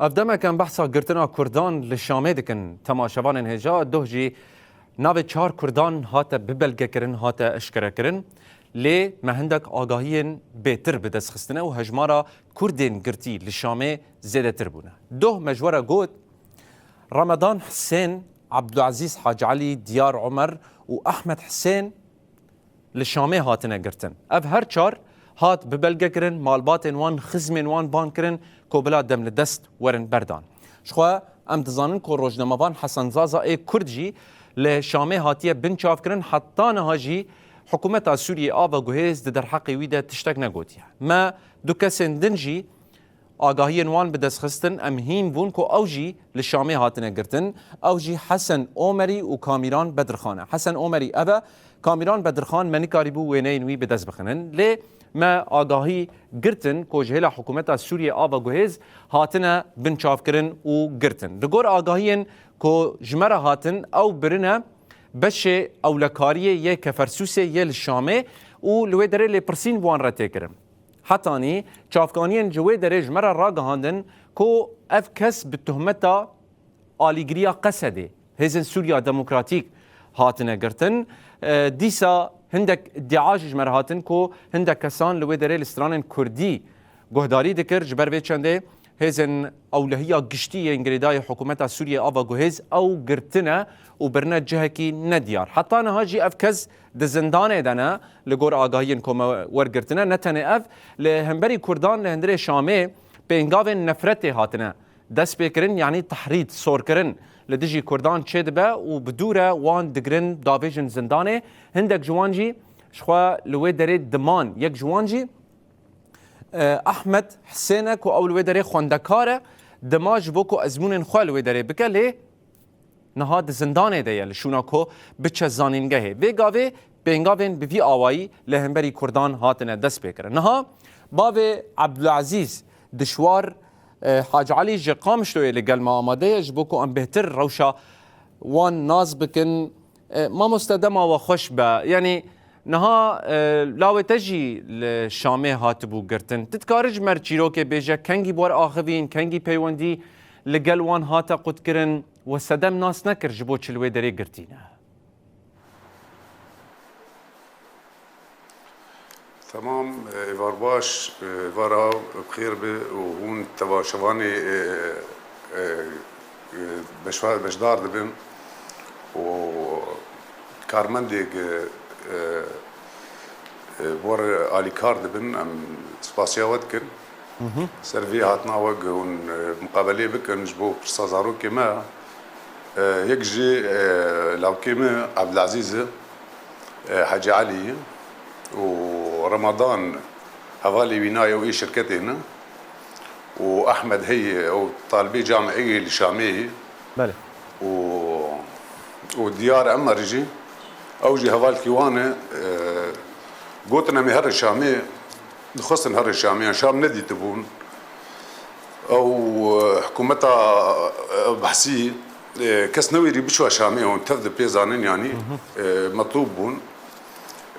افدما كان بحثا قرتنا كردان للشامي دكن تماشوان انهجا دوهجي ناوی چهار کردان هات ببلگه کرن هات اشکره کرن لی مهندک آگاهین بهتر به دست خستنه و هجمارا کردین گرتی لشامه زیاده تر بونه. دوه مجوره گود رمضان حسین عبدالعزیز حاج علی دیار عمر و احمد حسین لشامه هاتنه گرتن. اف هر چهار هات ببلگه کرن مالبات وان خزمین وان بان کرن کو بلا دم لدست ورن بردان. شخوا ام دزانن کو روزنامه‌وان حسن زازا ای کردجی لشامه هاتیه بنچاف کرن حتی نهاجی حکومت سوریه آوا گوهز در حقی ویده تشتک نگوتیه. ما دو کسین دنجی آگاهی نوان بدست خستن امهیم بون کو اوجی لشامه هاتنه گرتن اوجی حسن عمری و کامیران بدرخانه. حسن عمری اوه کامیران بدرخان منکاری بو وینه نوی بدست بخنن لی ما آگاهی گرتن کو جهل حکومت سوریه آوا گوهز هاتنه بنچاف کرن و گرتن. دگور آگاهین کو جمره هاتن او برنه بشه اولکاریه یه کفرسوسه یه لشامه و لوی داره لپرسین وان را تکرم. حتی نی چافکانین جوی داره جمره را گهاندن کو اف کس به تهمتا آلیگریا قصده هزن سوریا دموکراتیک هاتنه گرتن دیسا هندک ادعاج جمره هاتن کو هندک کسان لوی داره لستران کردی گهداری دکر جبر به چنده هزن اولهیا گشتی انگریدای حکومت سوریه آوا گوهز او گرتنه و برنه جهکی ندیار حتی نهاجی اف کس د زندانه دنه لگور آگاهین کم ورگرتنه نتنه اف لهمبری کردان لهندره شامه به انگاو نفرت هاتنه دست بکرن یعنی تحرید سور کرن لدجی کردان چه دبه و بدوره وان دگرن داویجن زندانه هندک جوانجی شخوا لوی داره دمان یک جوانجی احمد حسینه کو اول ودره خوندکاره دماج بو کو ازمون خوال ودره بکله نهاد زندانه ده یل شونا کو بچ زانینگه و گاوه بنگاون بوی آوایی لهمبری کردان هاتنه دست بکره نها باو عبدالعزیز دشوار حاج علی جقامش لو لگل ما آماده جبو کو ام بهتر روشا وان ناز بکن ما مستدما و خوش به یعنی نها لاوه تجی لشامه هاتبو گرتن تتکارج مرچیرو که بیجه کنگی بور آخوین کنگی پیوندی لگل وان هاتا قد کرن و صدم ناس نکر جبو چلوه داره گرتینه تمام ایوار باش ایوارا بخیر به و هون تباشوانی بشدار دبن و کارمندی بور آلیکار دبن ام سپاسیاوت کن سروی هاتنا وگون مقابله بکن جبو پرسازارو که ما یک جی لاوکی ما عبدالعزیز حاج علی و رمضان حوالي بناية وإيه شركتنا وأحمد هي أو طالبي جامعية لشامية بله وديار أمرجي أوجي هوال كيوانة قوتنا مهر الشامية خصن هر الشامية شام ندي تبون أو حكومتها بحثية كس نويري بشوا شامية ونتفذ بيزانين يعني مطلوبون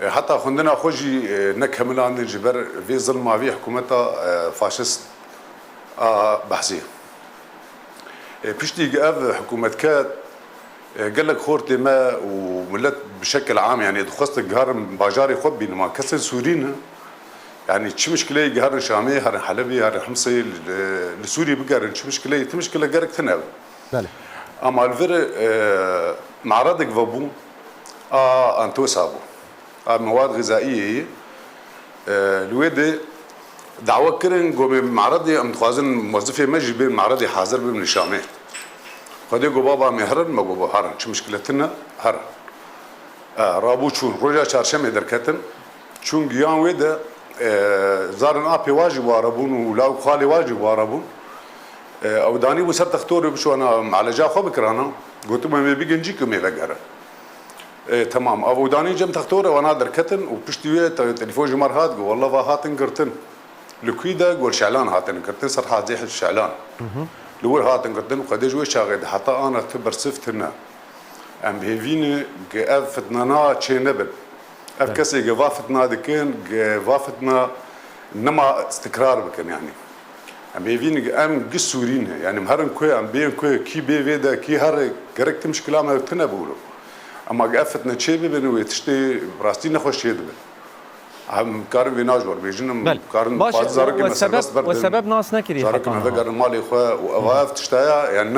حتى خندنا خوجي نكملان الجبر في ظلمة في حكومتها فاشست بحثية بيشتي قاف حكومة كات قال لك خورتي ما وملت بشكل عام يعني دخلت الجهر باجاري خب بينما كسر سورينا يعني تش مشكلة جهر شامي هر حلبي هر حمصي لسوري بقار تش مشكلة جارك تناول أما الفر معرضك فابو أنتو سابو مواد غذائية الويدة دعوة كرن قوم معرضي أم تخازن موظفة مجي بين معرضي حاضر بين الشامي خدي بابا مهرن ما بابا هرن شو مشكلتنا هرن رابو شون رجع شارشمه دركتن شون جيان ويدا زارن أبي واجب واربون ولاو خالي واجب واربون أو داني وسر تختوري بشو أنا على جا خو بكرانا قلت ما بيجي نجيكم يلقى تمام ابو داني جم تختوره وانا دركتن وبشتويه تليفون جمر هات والله هاتن قرتن لكيدا قول شعلان هاتن قرتن صرحه زي الشعلان لور هاتن قرتن وقديش وش شاغد حتى انا تبر صفتنا ام بهيفين قافتنا تشي نبل افكسي قوافتنا دكين قوافتنا نما استقرار بكن يعني ام بيفين ام قسورين يعني مهرن كوي ام بين كوي كي بي فيدا كي هر جرك مشكله ما تنبولو اما قفتنا تشيبي بنو تشتي براستي نخش يدب هم كارن فيناجور بيجن كارن باز زارك والسبب ناس نكري زارك ما فكر مالي خو واقف تشتايا يعني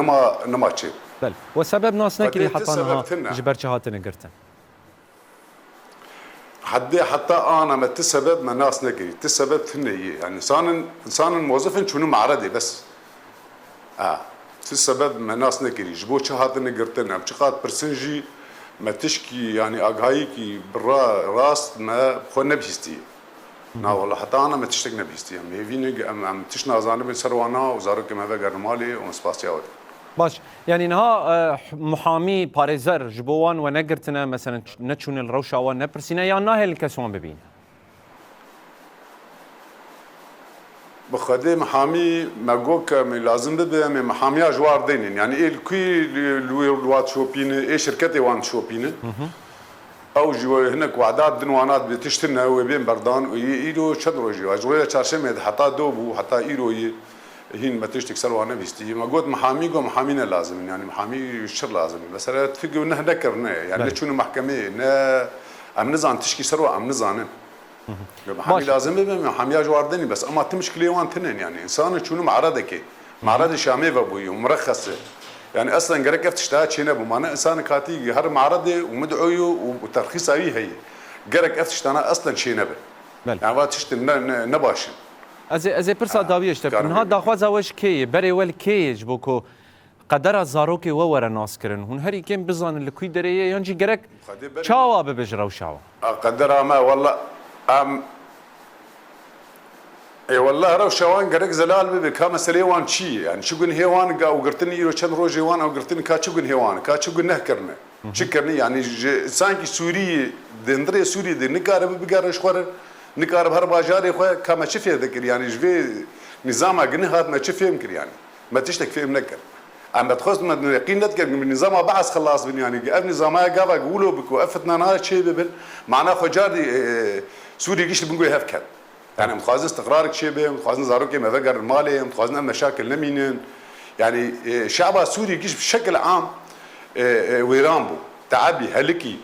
نما تشيب بل والسبب ناس نكري حطانها جبرتش هاتن قرتن حتى انا ما تسبب ما ناس نكري تسبب ثني يعني انسان موظف شنو معرضي بس تسبب ما ناس نكري جبو شهاتن قرتن ام شخات برسنجي ما تشكي يعني اغايكي بالراس ما بخو نبيستي نا والله حتى انا ما تشتك نبيستي ام فيني ام تشنا زانب سروانا وزارك ما فقر مالي ومسباسياوت باش يعني نها محامي باريزر جبوان ونقرتنا مثلا نتشون الروشة ونبرسينا يا ناهل الكسوان ببين بخدي محامي ما جوك لازم بده محامي جوار دينين يعني ايه الكي الوات شوبين ايه شركتي وان شوبين او جو هناك وعدات دنوانات بتشترنا وبين بردان ويدو شدرو جو اجويه چارشمه حتى دوبو حتى ايرو هين ما تشتك سلوانا بيستي ما قلت محامينا لازم يعني محامي الشر لازم بس تفقوا انه ذكرنا يعني لا شنو محكمه نا ام نزان تشكي سروا ام نزان محامي لازم محامي جواردني بس اما تمشكلي وان تنين يعني انسان شنو معرض شامي وابوي ومرخص يعني اصلا قرك افتشتات شنو بمعنى انسان كاتي هر معرض ومدعوي وترخيص هي قرك افتشتانا اصلا شنو يعني واتشت نباش از پرسا داویش تر نه داخواز اوش کی بری ول کیج بوکو قدر زاروکی و ور ناس کرن هون هری کم بزان لکوی دریه یانجی گرک چاوا ببجرا و شاوا قدر ما والله اي والله رو شوان گرک زلال ببي كما سليوان شي يعني شو قن هيوان او قرتني يرو چن روجي وان او قرتني كا شو قن هيوان كا شو قن نهكرنا شكرني يعني سانكي سوري دندري سوري دي نقار بقار شخور نكار بهر باجاري خو كما شفيه ذكر يعني جوي نظام جنهات ما شفيه يمكن يعني ما تشتك فيه منكر اما تخص ما يقين نذكر من نظام بعث خلاص بن يعني قبل نظام قابا يقولوا بك وقفتنا نهار شيء ببل معناه خجاري سوري قيش بنقول هفكر يعني متخازن استقرارك شيء به متخازن زاروكي ما فقر المالي متخازن مشاكل نمينين يعني شعب سوري قيش بشكل عام ويرامبو تعبي هلكي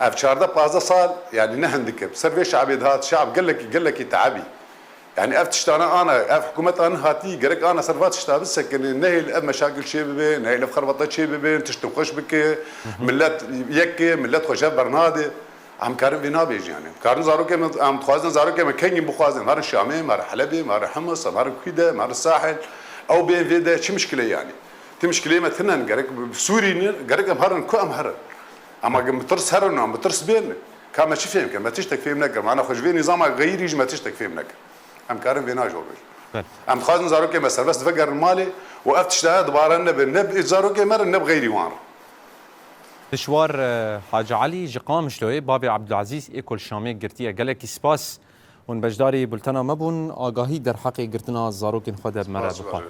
افشارده بازا صال يعني نهندك بسرفي شعبي هات شعب قال لك تعبي يعني افتشتانا انا حكومه انا هاتي قالك انا صرفات اشتا بالسكن نهي مشاكل شي بين نهي خربطه شي بين تشتوقش بك ملات يكي ملات خوش برنادي عم كارم بينا بيجي يعني كارم زاروك عم تخازن زاروك ما كاين بخازن مار الشامي مار حلبي مار حمص مار كيده مار الساحل او بين فيدا شي مشكله يعني تمشكله مثلا قالك سوري قالك مهرن كو امهرن اما بترس هرنا بترس بين كما شي فهم ما تشتك فيه منك معنا خوش في نظام غير يجي ما تشتك فيه منك ام كارم بينا جوبش ام خازن زاروكي مثلا بس تفكر المالي وقفتش دوباره نب زاروكي مر نب غيري وان دشوار حاج علي جقام شلوي بابي عبد العزيز ايكول شامي قرتيه قالك سباس ون بجداري بلتنا مبون آگاهی در حق گرتنا زاروکین خود مره بخواه